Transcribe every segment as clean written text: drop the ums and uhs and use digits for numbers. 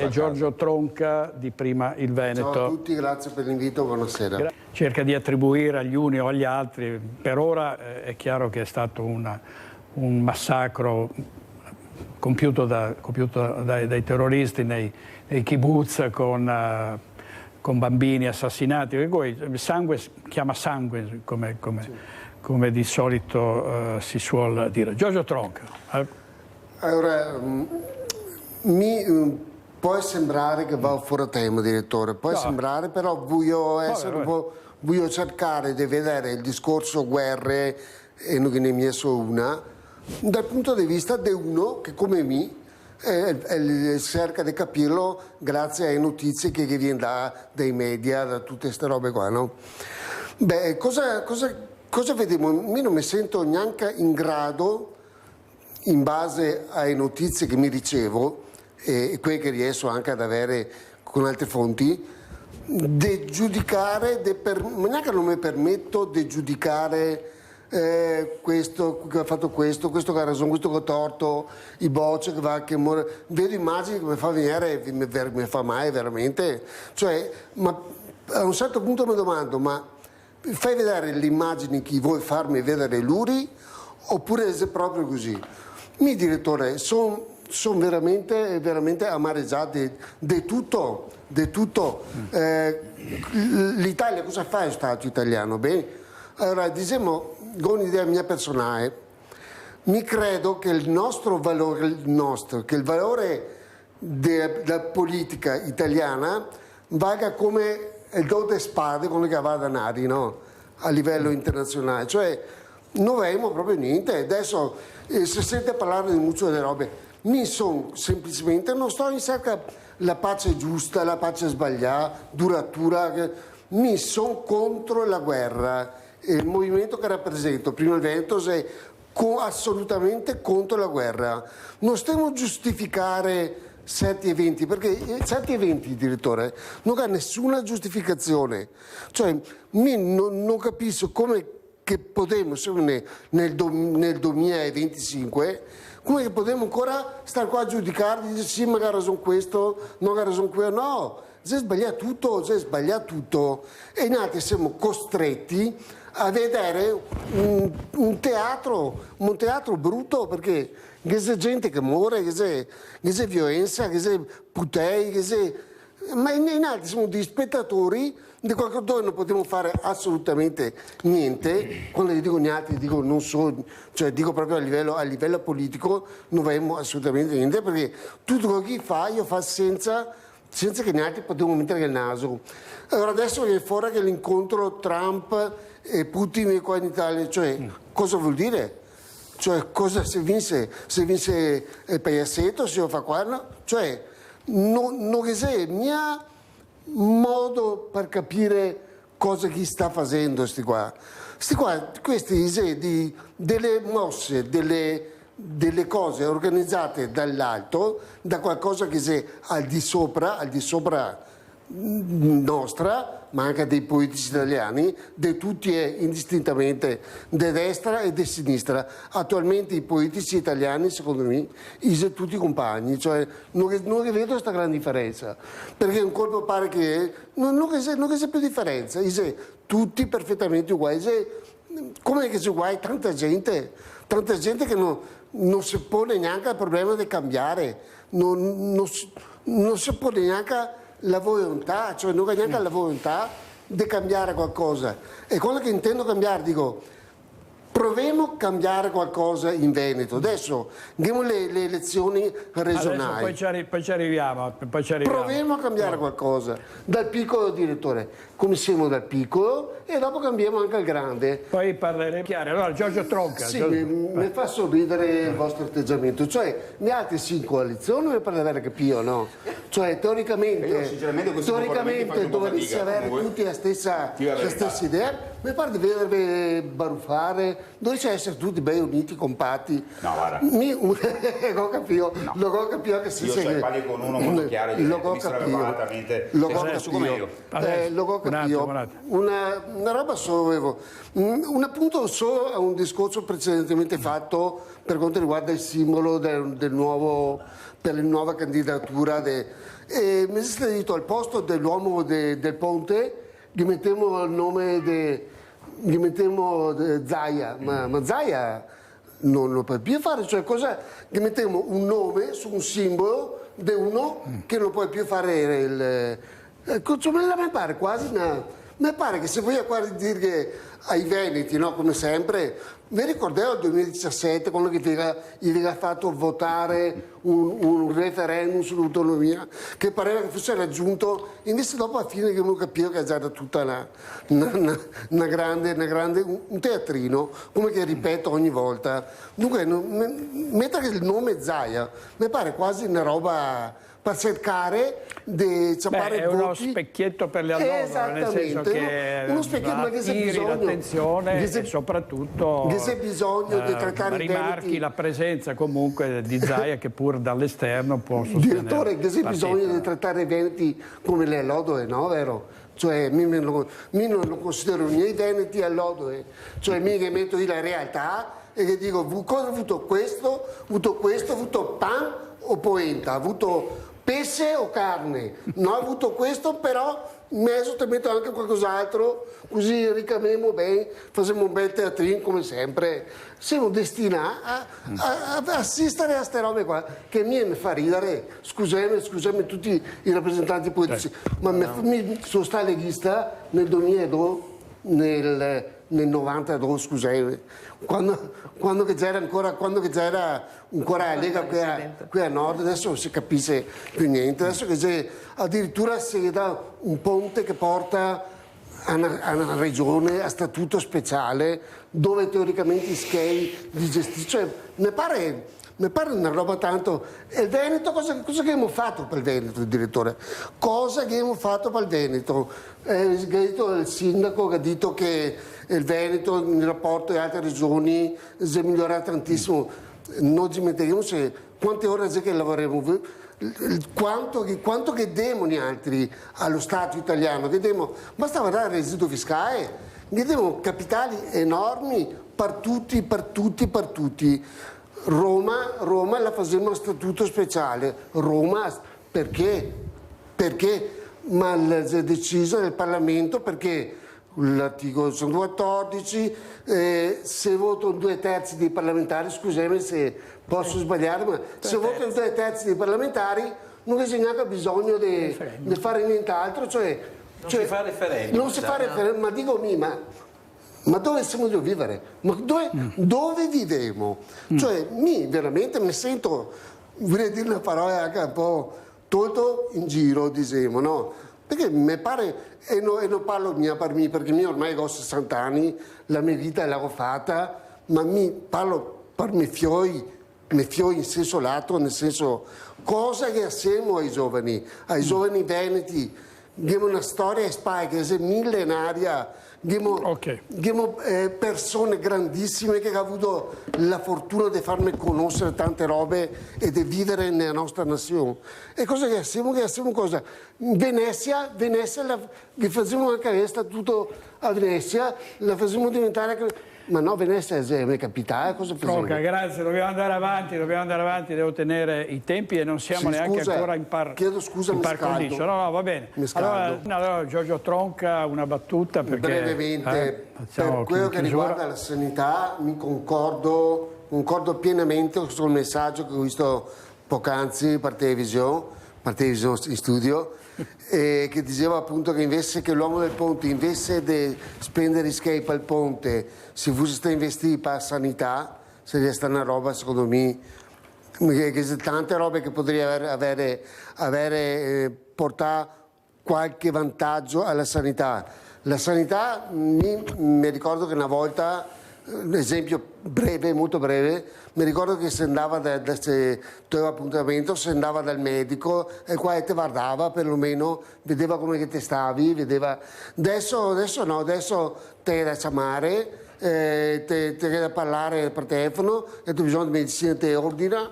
e Giorgio Tronca di Prima il Veneto. Ciao a tutti, grazie per l'invito, buonasera. Cerca di attribuire agli uni o agli altri. Per ora è chiaro che è stato un massacro compiuto dai terroristi nei kibbutz con bambini assassinati. Il sangue chiama sangue, come di solito si suol dire. Giorgio Tronca. Allora, può sembrare che va fuori tema, direttore, può sembrare, però voglio cercare di vedere il discorso guerre, e non ne mi è solo una, dal punto di vista di uno che come me cerca di capirlo grazie alle notizie che viene dai media, da tutte queste robe qua, no? Beh, cosa vediamo? Io non mi sento neanche in grado, in base alle notizie che mi ricevo e quelle che riesco anche ad avere con altre fonti, di giudicare, neanche non mi permetto di giudicare questo che ha fatto questo che ha ragione, questo che ha torto, i bocce che muore. Vedo immagini che mi fa venire, mi fa mai veramente, cioè, ma a un certo punto mi domando, ma fai vedere le immagini che vuoi farmi vedere l'Uri oppure è proprio così? Mi direttore, sono veramente, veramente amareggiato di tutto. L'Italia cosa fa lo Stato italiano? Bene, allora diciamo, con un'idea mia personale, mi credo che il nostro valore, che il valore della politica italiana valga come il do de spade con le che va a danari, no? A livello internazionale, cioè non avevamo proprio niente. Adesso si sente parlare di molto delle robe, semplicemente non sto in cerca la pace giusta, la pace sbagliata, duratura, mi sono contro la guerra. Il movimento che rappresento, Prima il Veneto, è assolutamente contro la guerra. Non stiamo a giustificare certi eventi, perché certi eventi, direttore, non ha nessuna giustificazione. Cioè, non capisco come che potremmo, nel 2025, come che potremmo ancora stare qua a giudicare, dire sì, magari ha ragione questo, non ha ragione quello, no, si è sbagliato tutto, e in altri siamo costretti a vedere un teatro brutto, perché c'è gente che muore, c'è violenza, c'è putei, ma in altri siamo degli spettatori di qualcosa non potremo fare assolutamente niente. Quando dico gli altri, dico non solo, cioè dico proprio a livello politico, non avremo assolutamente niente, perché tutto quello che fa io fa senza che gli altri potremo mettere il naso. Allora adesso viene fuori che l'incontro Trump e Putin qua in Italia, cioè cosa vuol dire? Cioè cosa se vince il Paesetto, se lo fa qua, no? Cioè non c'è mia modo per capire cosa chi sta facendo questi delle mosse, delle cose organizzate dall'alto, da qualcosa che è al di sopra nostra, ma anche dei politici italiani, di tutti indistintamente, di destra e di sinistra. Attualmente i politici italiani, secondo me, sono tutti compagni, cioè non vedo questa grande differenza, perché un colpo pare che non c'è più differenza, sono tutti perfettamente uguali. Come che c'è uguali? Tanta gente che non si pone neanche il problema di cambiare, non si pone neanche la volontà, cioè non ha neanche la volontà di cambiare qualcosa. E quello che intendo cambiare, dico, proviamo a cambiare qualcosa in Veneto. Adesso diamo le elezioni regionali. Adesso poi ci arriviamo. Proviamo a cambiare qualcosa. Dal piccolo, direttore, come siamo dal piccolo, e dopo cambiamo anche al grande. Poi parleremo chiaro. Allora, Giorgio Tronca. Sì, mi fa sorridere il vostro atteggiamento. Cioè, gli altri sì in coalizione per vedere che pio, no? Cioè, teoricamente dovreste avere tutti la stessa idea. Mi pare di vedervi baruffare, dovesse essere tutti ben uniti, compatti. No, guarda. Lo capivo che si io segue. Se parli con uno molto chiaro, mi sarebbe completamente una roba solo un appunto solo a un discorso precedentemente fatto per quanto riguarda il simbolo per la nuova candidatura mi è stato detto al posto dell'uomo del ponte gli mettiamo il nome gli mettiamo Zaia, ma Zaia non lo puoi più fare, cioè gli mettiamo un nome su un simbolo di uno che non puoi più fare mi pare quasi mi pare che se voi a dire ai veneti, no, come sempre, vi ricordate il 2017 quando gli aveva fatto votare un referendum sull'autonomia che pareva che fosse raggiunto, invece dopo alla fine abbiamo capito che è già tutta una grande, un teatrino, come che ripeto ogni volta. Dunque, mettere il nome Zaia mi pare quasi una roba per cercare di ciappare è uno specchietto per le allodole, nel senso che uno specchietto, ma che attiri l'attenzione e soprattutto rimarchi la presenza comunque di Zaia che pur dall'esterno può sostenere. Direttore, che c'è bisogno di trattare i veneti come le allodole, no? Vero? Cioè, mi non lo considero né i veneti allodole, cioè mi che metto lì la realtà e che dico, cosa ho avuto questo, ho avuto pan o polenta, ho avuto pesce o carne, non ho avuto questo, però in mezzo ti metto anche qualcos'altro, così ricamiamo bene, facciamo un bel teatrino come sempre. Siamo destinati a assistere a queste robe qua, che mi fa ridere, scusami tutti i rappresentanti politici, ma mi sono stato leghista nel 2002, nel 92, scusate, quando che c'era ancora la Lega qui a nord, adesso non si capisce più niente, adesso che c'è addirittura si dà un ponte che porta a una regione a statuto speciale dove teoricamente i schei di gestione, cioè mi pare una roba tanto. E il Veneto, cosa che abbiamo fatto per il Veneto, direttore? Cosa che abbiamo fatto per il Veneto? Il sindaco ha detto che il Veneto in rapporto alle altre regioni si è migliorato tantissimo. Non ci metteremo quante ore che lavoriamo, quanto che diamo gli altri allo Stato italiano, basta guardare il reddito fiscale, diamo capitali enormi per tutti. Roma la facciamo a statuto speciale. Roma perché? Ma è deciso nel Parlamento perché l'articolo 114 se votano 2/3 dei parlamentari, scusami se posso sbagliare, ma se votano 2/3 dei parlamentari non c'è neanche bisogno di fare nient'altro, non si fa referendum. Non si fa referendum, ma dico ma dove siamo di vivere? Ma dove viviamo? Cioè, veramente mi sento, vorrei dire una parola anche un po' tolto in giro, diciamo, no? Perché mi pare, e non parlo per me, perché io ormai ho 60 anni, la mia vita l'ho fatta, ma mi parlo per i miei fioi in senso lato, nel senso, cosa che assieme ai giovani veneti, abbiamo una storia che è millenaria, abbiamo persone grandissime che hanno avuto la fortuna di farmi conoscere tante robe e di vivere nella nostra nazione. E cosa che assieme cosa? Venezia che facciamo anche il statuto a Venezia, la facciamo diventare. Ma no, Venezia è mia capitale, cosa facciamo? Tronca, grazie, dobbiamo andare avanti, devo tenere i tempi e non siamo neanche ancora in par chiedo scusa, in par condicio. No, va bene. Allora, Giorgio Tronca, una battuta perché brevemente, per quello che riguarda la sanità mi concordo pienamente sul messaggio che ho visto poc'anzi per televisione in studio, che diceva appunto che invece che l'uomo del ponte, invece di spendere escape al ponte, si fosse investire per la sanità, sarebbe stata una roba, secondo me, che c'è tante robe che potrebbe portare qualche vantaggio alla sanità. La sanità, mi ricordo che una volta, un esempio molto breve, mi ricordo che se andava tuo appuntamento, se andava dal medico e qua ti guardava, perlomeno vedeva come che ti stavi, vedeva. Adesso no, adesso te da chiamare ti chiede a parlare per telefono e tu hai bisogno di medicina ti ordina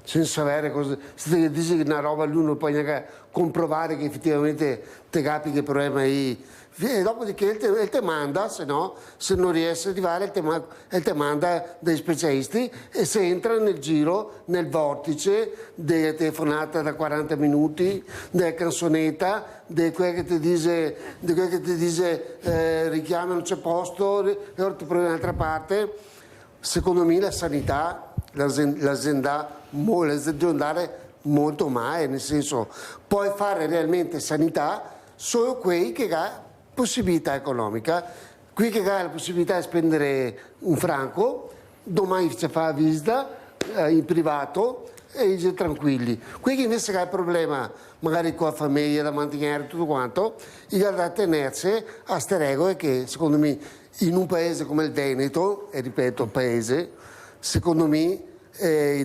senza avere cose, se ti dici che una roba lui non puoi neanche comprovare che effettivamente ti capi che problema hai. E dopodiché il te manda, se no, se non riesce a arrivare, il te manda dei specialisti e se entra nel giro, nel vortice delle telefonate da 40 minuti, della canzonetta, di quel che ti dice richiama, non c'è posto, e ora ti provi da un'altra parte. Secondo me la sanità, l'azienda deve andare molto male, nel senso, puoi fare realmente sanità solo quei che ha possibilità economica, qui che ha la possibilità di spendere un franco, domani ci fa la visita in privato e dice tranquilli. Qui che invece ha il problema, magari con la famiglia da mantenere tutto quanto, gli ha da tenersi a queste regole che secondo me in un paese come il Veneto, e ripeto paese, secondo me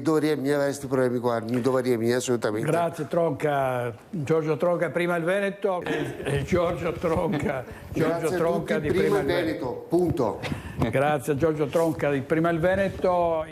dovrebbe avere questi problemi qua, non dovrebbe assolutamente. Grazie Tronca, Giorgio Tronca prima il Veneto e Giorgio Tronca di prima il Veneto. Punto. Grazie a Giorgio Tronca di prima il Veneto.